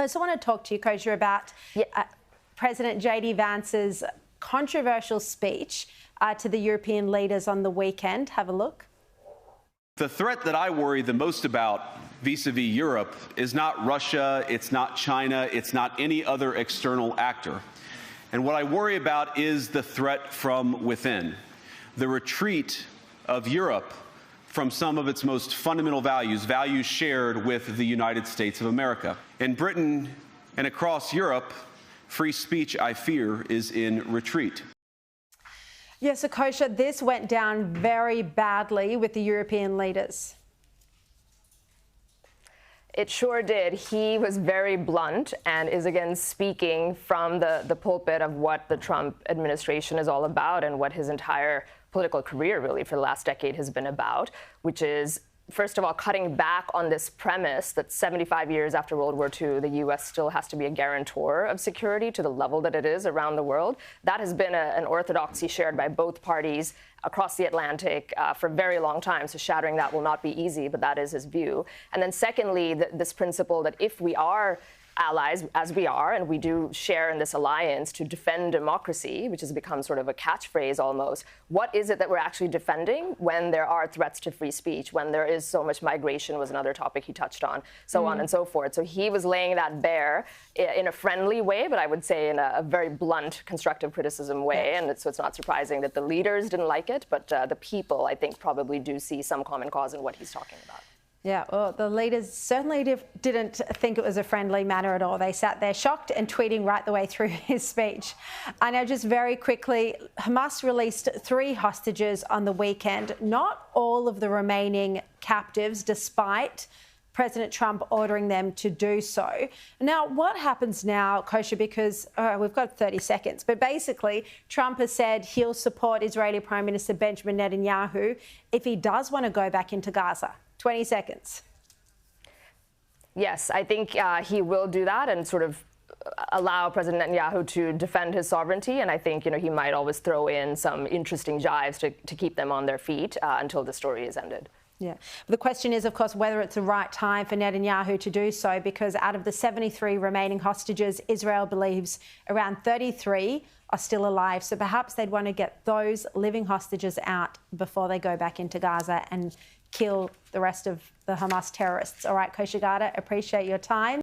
I also want to talk to you, Kosha, about President J.D. Vance's controversial speech to the European leaders on the weekend. Have a look. The threat that I worry the most about vis-a-vis Europe is not Russia, it's not China, it's not any other external actor. And what I worry about is the threat from within, the retreat of Europe from some of its most fundamental values, values shared with the United States of America. In Britain and across Europe, free speech, I fear, is in retreat. Yes, so Kosha, this went down very badly with the European leaders. It sure did. He was very blunt and is again speaking from the pulpit of what the Trump administration is all about and what his entire political career really for the last decade has been about, which is, first of all, cutting back on this premise that 75 years after World War II, the U.S. still has to be a guarantor of security to the level that it is around the world. That has been an orthodoxy shared by both parties across the Atlantic for a very long time. So shattering that will not be easy, but that is his view. And then secondly, this principle that if we are allies, as we are, and we do share in this alliance to defend democracy, which has become sort of a catchphrase almost, what is it that we're actually defending when there are threats to free speech, when there is so much migration was another topic he touched on, so on and so forth. So he was laying that bare in a friendly way, but I would say in a very blunt, constructive criticism way. And so it's not surprising that the leaders didn't like it, but the people, I think, probably do see some common cause in what he's talking about. Yeah, well, the leaders certainly didn't think it was a friendly manner at all. They sat there shocked and tweeting right the way through his speech. I know, just very quickly, Hamas released 3 hostages on the weekend. Not all of the remaining captives, despite President Trump ordering them to do so. Now, what happens now, Kosha, because we've got 30 seconds, but basically Trump has said he'll support Israeli Prime Minister Benjamin Netanyahu if he does want to go back into Gaza. 20 seconds. Yes, I think he will do that and sort of allow President Netanyahu to defend his sovereignty. And I think, he might always throw in some interesting jives to keep them on their feet until the story is ended. Yeah. The question is, of course, whether it's the right time for Netanyahu to do so, because out of the 73 remaining hostages, Israel believes around 33 are still alive. So perhaps they'd want to get those living hostages out before they go back into Gaza and kill the rest of the Hamas terrorists. All right, Kosha Gada, appreciate your time.